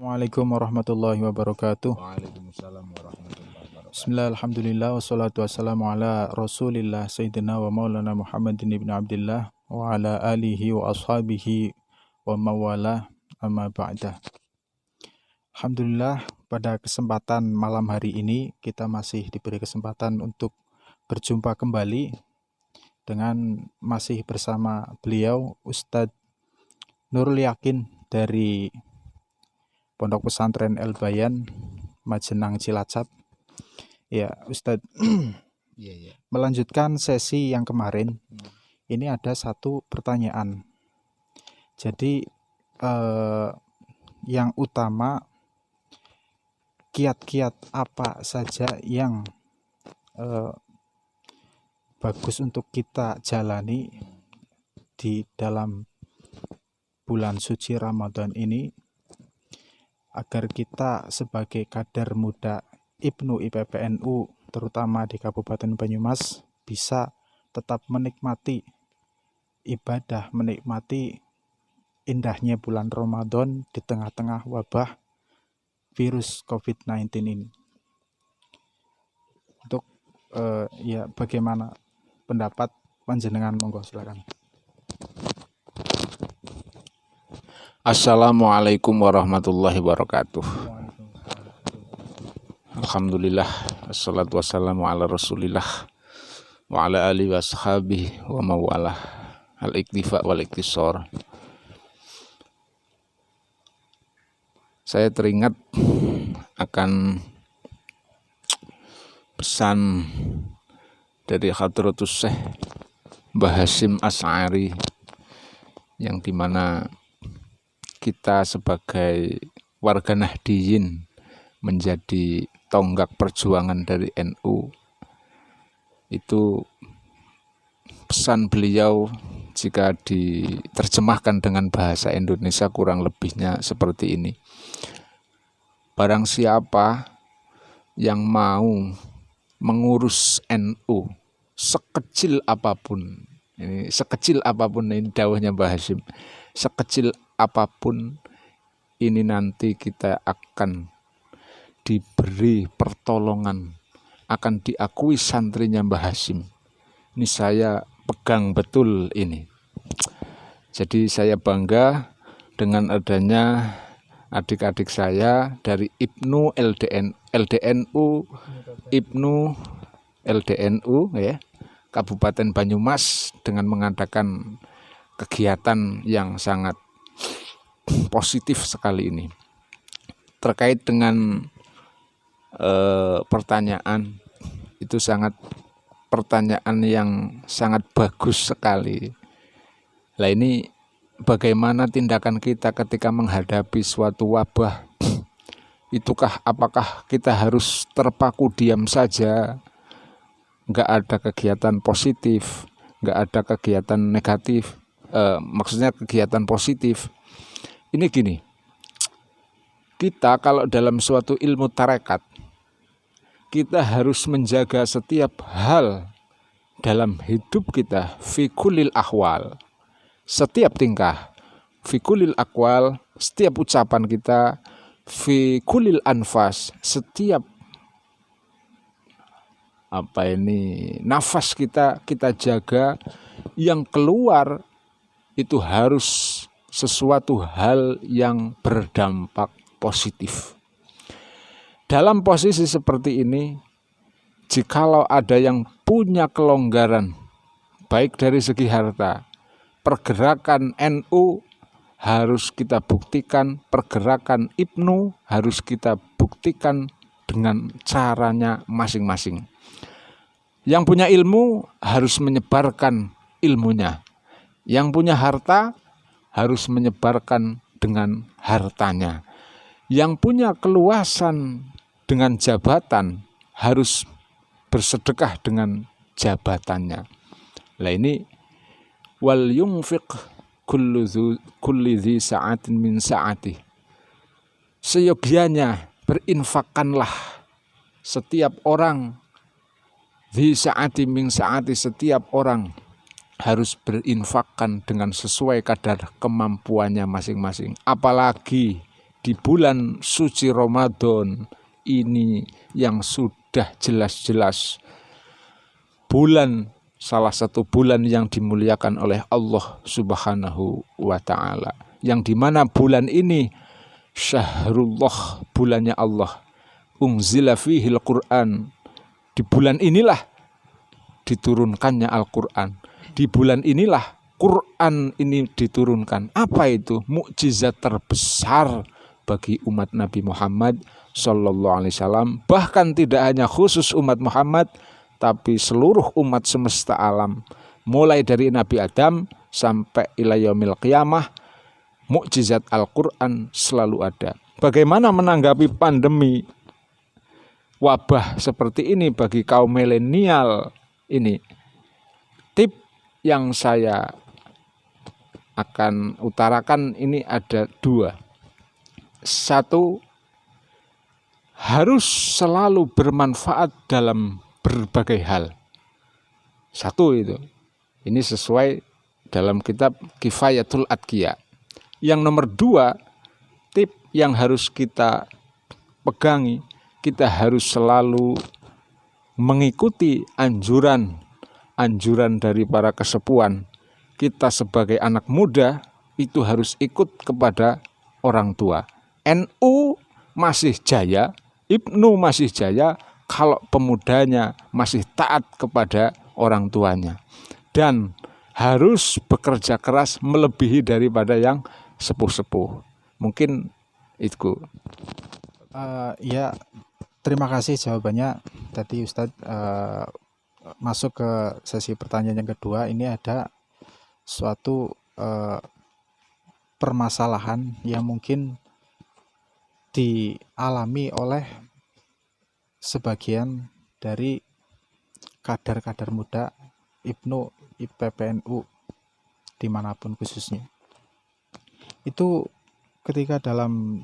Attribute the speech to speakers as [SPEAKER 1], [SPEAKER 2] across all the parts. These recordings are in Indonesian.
[SPEAKER 1] Assalamualaikum warahmatullahi wabarakatuh.
[SPEAKER 2] Waalaikumsalam warahmatullahi wabarakatuh.
[SPEAKER 1] Bismillah, alhamdulillah, wassalatu wassalamu ala rasulillah sayyidina wa maulana Muhammadin ibn Abdillah wa ala alihi wa ashabihi wa mawala amma ba'dah. Alhamdulillah, pada kesempatan malam hari ini kita masih diberi kesempatan untuk berjumpa kembali dengan masih bersama beliau Ustadz Nurul Yakin dari Pondok Pesantren El Bayan Majenang Cilacap. Ya, Ustadz, melanjutkan sesi yang kemarin, ini ada satu pertanyaan. Jadi yang utama, kiat-kiat apa saja yang bagus untuk kita jalani di dalam bulan suci Ramadan ini, agar kita sebagai kader muda IPNU IPPNU terutama di Kabupaten Banyumas bisa tetap menikmati ibadah, menikmati indahnya bulan Ramadan di tengah-tengah wabah virus COVID-19 ini. Untuk ya bagaimana pendapat panjenengan, monggo silakan.
[SPEAKER 2] Assalamualaikum warahmatullahi wabarakatuh. Alhamdulillah, wassalatu wassalamu ala rasulillah wa ala alihi wa ashabihi wa mawalah. Al-iktifa wal iktisar. Saya teringat akan pesan dari Hadratus Syekh Mbah Hasyim Asy'ari, yang dimana kita sebagai warga Nahdliyin menjadi tonggak perjuangan dari NU. Itu pesan beliau jika diterjemahkan dengan bahasa Indonesia kurang lebihnya seperti ini. Barang siapa yang mau mengurus NU sekecil apapun, ini dawuhnya Mbah Hasyim, sekecil apapun ini nanti kita akan diberi pertolongan, akan diakui santrinya Mbah Hasyim. Ini saya pegang betul ini. Jadi saya bangga dengan adanya adik-adik saya dari IPNU LDNU IPNU LDNU ya, Kabupaten Banyumas, dengan mengadakan kegiatan yang sangat positif sekali ini. Terkait dengan pertanyaan itu, pertanyaan yang sangat bagus sekali. Nah, ini bagaimana tindakan kita ketika menghadapi suatu wabah? Apakah kita harus terpaku diam saja, nggak ada kegiatan positif, nggak ada kegiatan negatif? Maksudnya kegiatan positif. Ini gini, kita kalau dalam suatu ilmu tarekat, kita harus menjaga setiap hal dalam hidup kita, fi kulil ahwal, setiap tingkah, fi kulil aqwal, setiap ucapan kita, fi kulil anfas, setiap nafas kita jaga. Yang keluar itu harus sesuatu hal yang berdampak positif. Dalam posisi seperti ini, jikalau ada yang punya kelonggaran, baik dari segi harta, pergerakan NU harus kita buktikan, pergerakan IPNU harus kita buktikan dengan caranya masing-masing. Yang punya ilmu harus menyebarkan ilmunya. Yang punya harta harus menyebarkan dengan hartanya. Yang punya keluasan dengan jabatan harus bersedekah dengan jabatannya. Nah, ini wal yunfiq kulli dzi sa'atin min sa'ati. Seyogianya berinfakkanlah setiap orang, dzi sa'ati min sa'ati, setiap orang harus berinfakkan dengan sesuai kadar kemampuannya masing-masing. Apalagi di bulan suci Ramadan ini yang sudah jelas-jelas salah satu bulan yang dimuliakan oleh Allah Subhanahu wa ta'ala, yang dimana bulan ini syahrullah, bulannya Allah, unzila fihil Qur'an, di bulan inilah diturunkannya Al-Quran, di bulan inilah Quran ini diturunkan. Apa itu? Mukjizat terbesar bagi umat Nabi Muhammad Sallallahu Alaihi Wasallam. Bahkan tidak hanya khusus umat Muhammad, tapi seluruh umat semesta alam, mulai dari Nabi Adam sampai ila yaumil qiyamah, mukjizat Al-Quran selalu ada. Bagaimana menanggapi pandemi wabah seperti ini bagi kaum milenial ini? Tip yang saya akan utarakan ini ada 2. 1, harus selalu bermanfaat dalam berbagai hal. 1 itu. Ini sesuai dalam kitab Kifayatul Atqiya. Yang nomor 2, tip yang harus kita pegangi, kita harus selalu mengikuti anjuran dari para kesepuan. Kita sebagai anak muda itu harus ikut kepada orang tua. NU masih jaya, IPNU masih jaya kalau pemudanya masih taat kepada orang tuanya. Dan harus bekerja keras melebihi daripada yang sepuh-sepuh. Mungkin itu.
[SPEAKER 1] Ya, terima kasih jawabannya. Tadi Ustadz masuk ke sesi pertanyaan yang kedua. Ini ada suatu permasalahan yang mungkin dialami oleh sebagian dari kader-kader muda IPNU, IPPNU dimanapun khususnya. Itu ketika dalam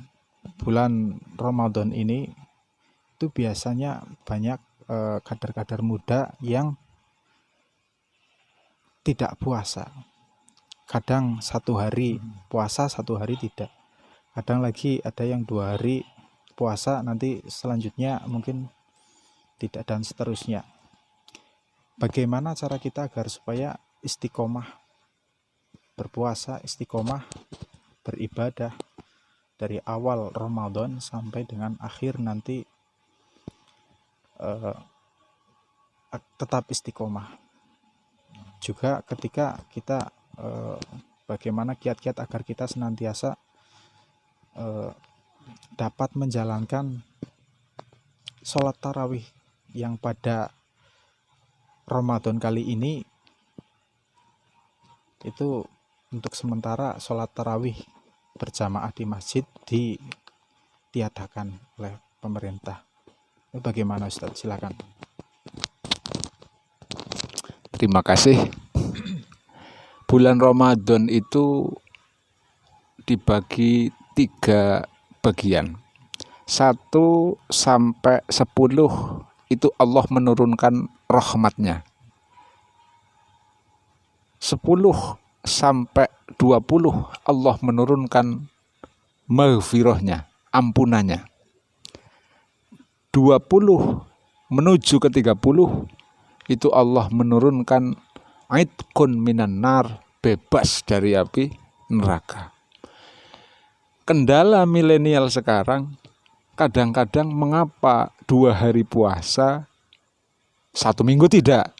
[SPEAKER 1] bulan Ramadan ini itu biasanya banyak kader-kader muda yang tidak puasa. Kadang 1 hari puasa, 1 hari tidak. Kadang lagi ada yang 2 hari puasa, nanti selanjutnya mungkin tidak, dan seterusnya. Bagaimana cara kita agar supaya istiqomah berpuasa, istiqomah beribadah dari awal Ramadan sampai dengan akhir nanti tetap istiqomah. Juga ketika kita bagaimana kiat-kiat agar kita senantiasa dapat menjalankan sholat tarawih yang pada Ramadan kali ini itu untuk sementara sholat tarawih berjamaah di masjid ditiadakan oleh pemerintah. Itu bagaimana Ustaz? Silakan.
[SPEAKER 2] Terima kasih. Bulan Ramadan itu dibagi 3 bagian. 1 sampai 10 itu Allah menurunkan rahmatnya. 10 sampai 20 Allah menurunkan maghfirahnya, ampunannya. 20 menuju ke 30 itu Allah menurunkan aidkun minan nar, bebas dari api neraka. Kendala milenial sekarang kadang-kadang mengapa 2 hari puasa 1 minggu tidak,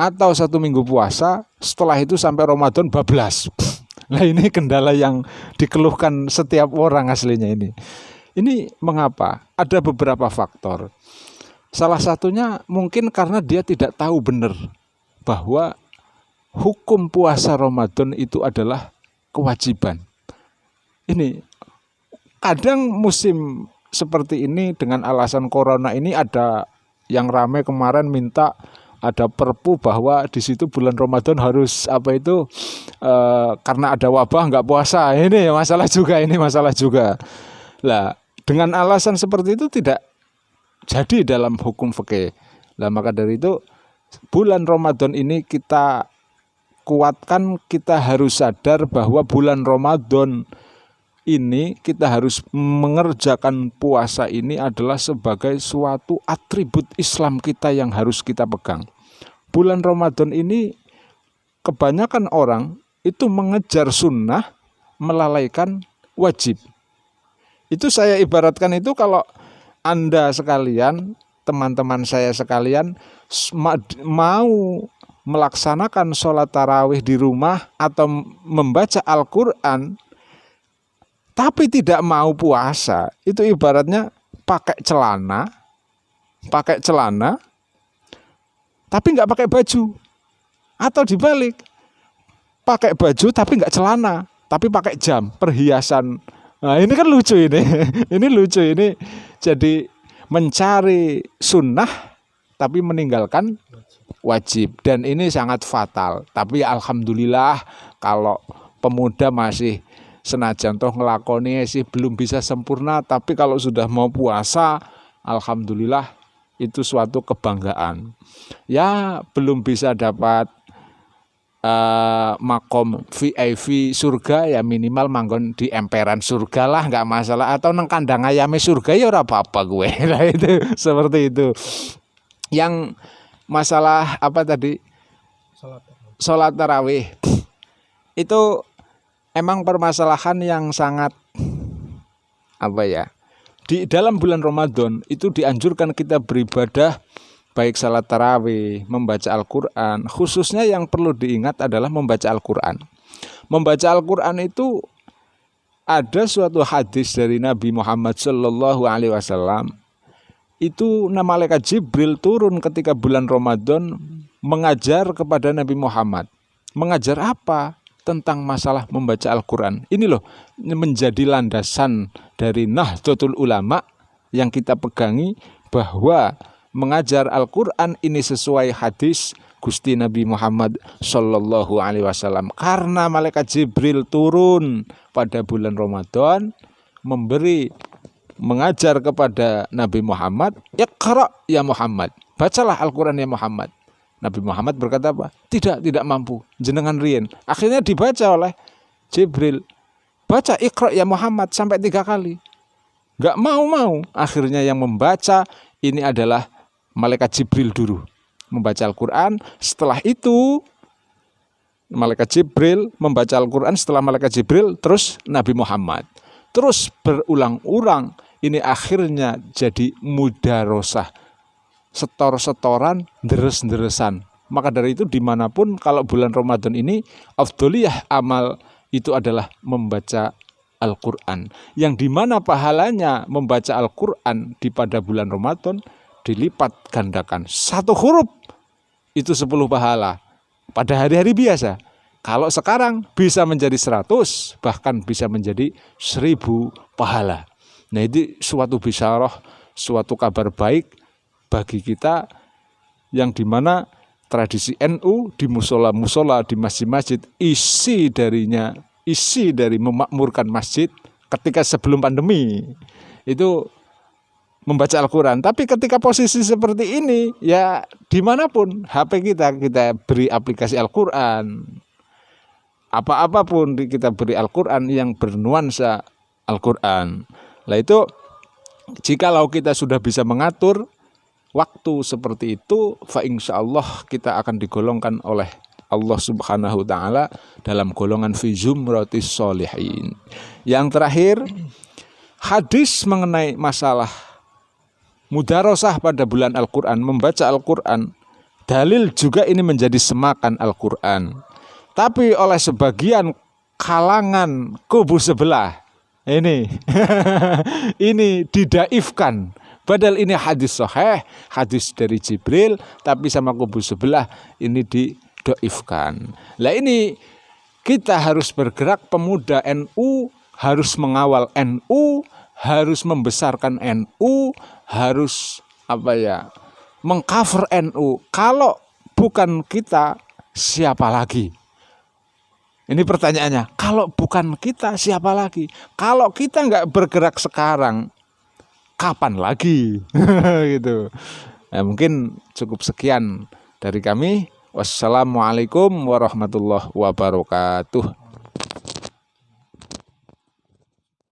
[SPEAKER 2] atau 1 minggu puasa setelah itu sampai Ramadan bablas. Nah, ini kendala yang dikeluhkan setiap orang aslinya ini. Ini mengapa? Ada beberapa faktor. Salah satunya mungkin karena dia tidak tahu benar bahwa hukum puasa Ramadan itu adalah kewajiban. Ini kadang musim seperti ini dengan alasan corona ini, ada yang ramai kemarin minta ada perpu bahwa di situ bulan Ramadan harus karena ada wabah nggak puasa. Ini masalah juga. Lah, dengan alasan seperti itu tidak jadi dalam hukum fikih. Lah, maka dari itu bulan Ramadan ini kita kuatkan, kita harus sadar bahwa bulan Ramadan ini kita harus mengerjakan puasa ini adalah sebagai suatu atribut Islam kita yang harus kita pegang. Bulan Ramadan ini kebanyakan orang itu mengejar sunnah, melalaikan wajib. Itu saya ibaratkan itu kalau Anda sekalian, teman-teman saya sekalian mau melaksanakan sholat tarawih di rumah atau membaca Al-Quran tapi tidak mau puasa, itu ibaratnya pakai celana tapi nggak pakai baju, atau dibalik, pakai baju tapi nggak celana tapi pakai jam, perhiasan. Nah ini kan lucu ini. Ini lucu ini. Jadi mencari sunnah tapi meninggalkan wajib, dan ini sangat fatal. Tapi alhamdulillah kalau pemuda masih senajan toh ngelakoni sih belum bisa sempurna, tapi kalau sudah mau puasa alhamdulillah itu suatu kebanggaan. Ya belum bisa dapat makom VIP surga, ya minimal manggon di emperan surga lah, nggak masalah, atau neng kandang ayame surga ya ora apa-apa gue. Nah itu seperti itu. Yang masalah apa tadi, sholat tarawih itu emang permasalahan yang sangat apa ya, di dalam bulan Ramadan itu dianjurkan kita beribadah, baik salat tarawih, membaca Al-Quran. Khususnya yang perlu diingat adalah membaca Al-Quran. Membaca Al-Quran itu ada suatu hadis dari Nabi Muhammad SAW. Itu malaikat Jibril turun ketika bulan Ramadan mengajar kepada Nabi Muhammad. Mengajar apa? Tentang masalah membaca Al-Quran. Ini loh menjadi landasan dari Nahdlatul Ulama yang kita pegangi, bahwa mengajar Al-Quran ini sesuai hadis Gusti Nabi Muhammad Sallallahu Alaihi Wasallam. Karena malaikat Jibril turun pada bulan Ramadan mengajar kepada Nabi Muhammad, Iqra ya Muhammad, bacalah Al-Quran ya Muhammad. Nabi Muhammad berkata apa? Tidak mampu, jenengan rien. Akhirnya dibaca oleh Jibril, baca Iqra ya Muhammad sampai 3 kali. Gak mau. Akhirnya yang membaca ini adalah malaikat Jibril dulu, membaca Al-Quran. Setelah itu malaikat Jibril membaca Al-Quran, setelah malaikat Jibril terus Nabi Muhammad. Terus berulang-ulang, ini akhirnya jadi mudarosah, setor-setoran, deres-deresan. Maka dari itu dimanapun kalau bulan Ramadan ini, afdoliyah amal itu adalah membaca Al-Quran, yang dimana pahalanya membaca Al-Quran di pada bulan Ramadan dilipat gandakan. 1 huruf itu 10 pahala pada hari-hari biasa. Kalau sekarang bisa menjadi 100, bahkan bisa menjadi 1000 pahala. Nah itu suatu bisyarah, suatu kabar baik bagi kita, yang dimana tradisi NU di musola-musola, di masjid-masjid, isi dari memakmurkan masjid ketika sebelum pandemi itu membaca Al-Quran. Tapi ketika posisi seperti ini, ya dimanapun HP kita beri aplikasi Al-Quran, apapun kita beri Al-Quran yang bernuansa Al-Quran. Nah itu jikalau kita sudah bisa mengatur waktu seperti itu, fa insyaallah kita akan digolongkan oleh Allah Subhanahu wa taala dalam golongan fi zumratis sholihin. Yang terakhir, hadis mengenai masalah mudarosah pada bulan Al-Quran, membaca Al-Quran, dalil juga ini menjadi semakan Al-Quran. Tapi oleh sebagian kalangan kubu sebelah ini ini didaifkan. Padahal ini hadis sahih, hadis dari Jibril, tapi sama kubu sebelah ini didoifkan. Lah ini kita harus bergerak, pemuda NU harus mengawal NU, harus membesarkan NU, harus mengcover NU. Kalau bukan kita, siapa lagi? Ini pertanyaannya. Kalau bukan kita, siapa lagi? Kalau kita nggak bergerak sekarang, kapan lagi? Gitu. Nah, mungkin cukup sekian dari kami. Wassalamualaikum warahmatullahi wabarakatuh.